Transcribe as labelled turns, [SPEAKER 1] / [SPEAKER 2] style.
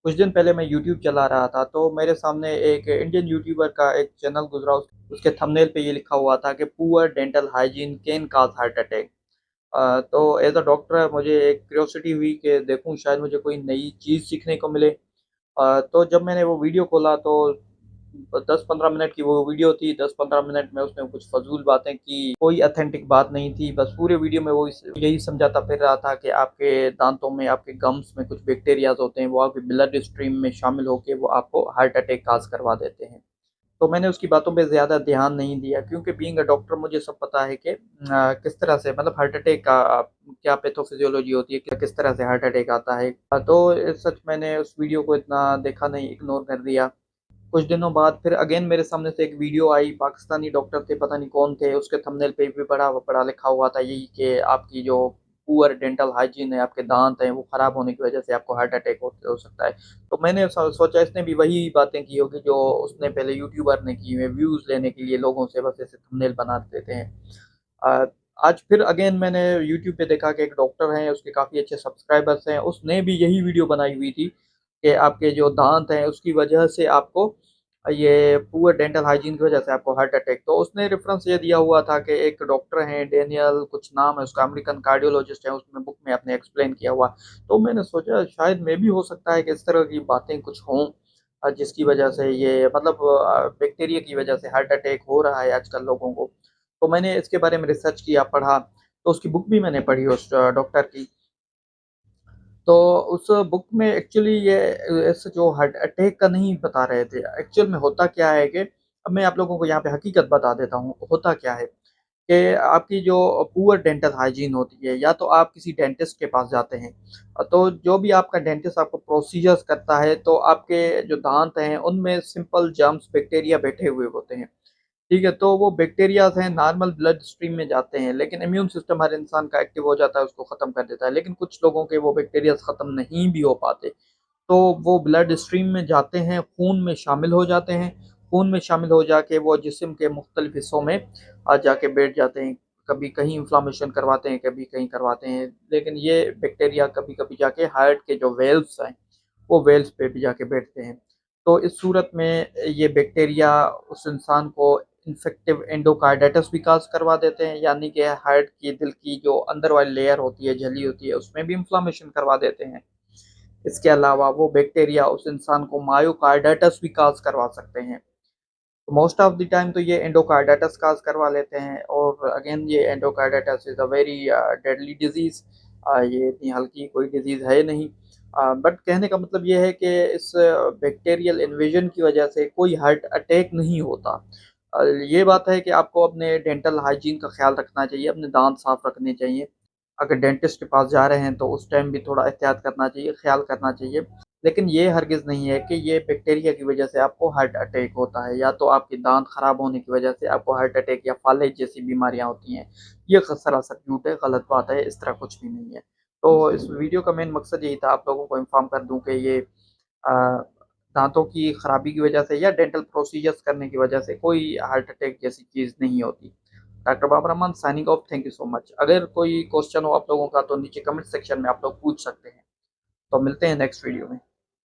[SPEAKER 1] कुछ दिन पहले मैं यूट्यूब चला रहा था, तो मेरे सामने एक इंडियन यूट्यूबर का एक चैनल गुजरा। उसके थंबनेल पे ये लिखा हुआ था कि poor dental hygiene can cause heart attack. तो एज अ डॉक्टर मुझे एक क्यूरियोसिटी हुई कि देखूं शायद मुझे कोई नई चीज़ सीखने को मिले। तो जब मैंने वो वीडियो खोला तो 10-15 मिनट की वो वीडियो थी। 10-15 मिनट में उसने कुछ फजूल बातें की, कोई ऑथेंटिक बात नहीं थी। बस पूरे वीडियो में वो यही समझाता फिर रहा था कि आपके दांतों में, आपके गम्स में कुछ बैक्टीरियाज होते हैं, वो आपके ब्लड स्ट्रीम में शामिल होकर वो आपको हार्ट अटैक काज करवा देते हैं। तो मैंने उसकी बातों पे ज़्यादा ध्यान नहीं दिया, क्योंकि बीइंग अ डॉक्टर मुझे सब पता है कि किस तरह से, मतलब हार्ट अटैक का क्या पैथोफिजियोलॉजी होती है, किस तरह से हार्ट अटैक आता है। तो सच मैंने उस वीडियो को इतना देखा नहीं, इग्नोर कर दिया। कुछ दिनों बाद फिर अगेन मेरे सामने से एक वीडियो आई। पाकिस्तानी डॉक्टर थे, पता नहीं कौन थे। उसके थंबनेल पे भी बड़ा बड़ा लिखा हुआ था यही कि आपकी जो पुअर डेंटल हाइजीन है, आपके दांत हैं वो खराब होने की वजह से आपको हार्ट अटैक हो सकता है। तो मैंने सोचा इसने भी वही बातें की होगी जो उसने पहले यूट्यूबर ने की हुई, व्यूज लेने के लिए लोगों से बस ऐसे थंबनेल बना देते हैं। अ, आज फिर अगेन मैंने यूट्यूब पे देखा कि एक डॉक्टर हैं, उसके काफ़ी अच्छे सब्सक्राइबर्स हैं। उसने भी यही वीडियो बनाई हुई थी कि आपके जो दांत हैं उसकी वजह से आपको, ये पुअर डेंटल हाइजीन की वजह से आपको हार्ट अटैक। तो उसने रेफरेंस ये दिया हुआ था कि एक डॉक्टर हैं, डेनियल कुछ नाम है उसका, अमेरिकन कार्डियोलॉजिस्ट है, उसमें बुक में आपने एक्सप्लेन किया हुआ। तो मैंने सोचा शायद मे भी हो सकता है कि इस तरह की बातें कुछ हों, जिसकी वजह से ये, मतलब बैक्टीरिया की वजह से हार्ट अटैक हो रहा है आजकल लोगों को। तो मैंने इसके बारे में रिसर्च किया, पढ़ा। तो उसकी बुक भी मैंने पढ़ी उस डॉक्टर की। तो उस बुक में एक्चुअली ये ऐसे जो हार्ट अटैक का नहीं बता रहे थे। एक्चुअल में होता क्या है कि अब मैं आप लोगों को यहाँ पे हकीकत बता देता हूँ। होता क्या है कि आपकी जो पुअर डेंटल हाइजीन होती है, या तो आप किसी डेंटिस्ट के पास जाते हैं। तो जो भी आपका डेंटिस्ट आपको प्रोसीजर्स करता है, तो आपके जो दांत हैं उनमें सिंपल जर्म्स, बैक्टीरिया बैठे हुए होते हैं। ठीक है, तो वो बैक्टीरियाज़ हैं, नॉर्मल ब्लड स्ट्रीम में जाते हैं, लेकिन इम्यून सिस्टम हर इंसान का एक्टिव हो जाता है, उसको ख़त्म कर देता है। लेकिन कुछ लोगों के वो बैक्टीरियाज़ ख़त्म नहीं भी हो पाते, तो वो ब्लड स्ट्रीम में जाते हैं, खून में शामिल हो जाते हैं। खून में शामिल हो जाके वो जिस्म के मुख्तलिफ हिस्सों में जाके बैठ जाते हैं। कभी कहीं इन्फ्लामेशन करवाते हैं, कभी कहीं करवाते हैं। लेकिन ये बैक्टीरिया कभी-कभी जाके हार्ट के जो वेल्व्स हैं, वो वेल्व्स पे भी जाके बैठते हैं। तो इस सूरत में ये बैक्टीरिया उस इंसान को इन्फेक्टिव एंडोकार्डाइटिस भी काज़ करवा देते हैं, यानी कि हार्ट की, दिल की जो अंदर वाली लेयर होती है, झिल्ली होती है, उसमें भी इन्फ्लामेशन करवा देते हैं। इसके अलावा वो बैक्टीरिया उस इंसान को मायोकार्डाइटिस भी काज़ करवा सकते हैं। मोस्ट ऑफ द टाइम तो ये एंडोकार्डाइटिस काज़ करवा लेते हैं, और अगेन ये endocarditis is a very deadly disease. ये इतनी हल्की कोई डिज़ीज़ है नहीं। बट कहने का मतलब ये है कि इस बैक्टीरियल इन्वेजन की वजह से कोई हार्ट अटैक नहीं होता। ये बात है कि आपको अपने डेंटल हाइजीन का ख़्याल रखना चाहिए, अपने दाँत साफ़ रखने चाहिए। अगर डेंटिस्ट के पास जा रहे हैं तो उस टाइम भी थोड़ा एहतियात करना चाहिए, ख़्याल करना चाहिए। लेकिन ये हरगिज़ नहीं है कि ये बैक्टीरिया की वजह से आपको हार्ट अटैक होता है, या तो आपके दाँत ख़राब होने की वजह से आपको हार्ट अटैक या फालेज जैसी बीमारियाँ होती हैं। ये सरासर झूठ है, गलत बात है, इस तरह कुछ भी नहीं है। तो इस वीडियो का मेन मकसद यही था, आप लोगों को इन्फॉर्म कर दूँ कि ये दाँतों की खराबी की वजह से या डेंटल प्रोसीजर्स करने की वजह से कोई हार्ट अटैक जैसी चीज़ नहीं होती। Doctor Baba Rahman signing off, thank you so much. अगर कोई क्वेश्चन हो आप लोगों का तो नीचे कमेंट सेक्शन में आप लोग पूछ सकते हैं। तो मिलते हैं नेक्स्ट वीडियो में।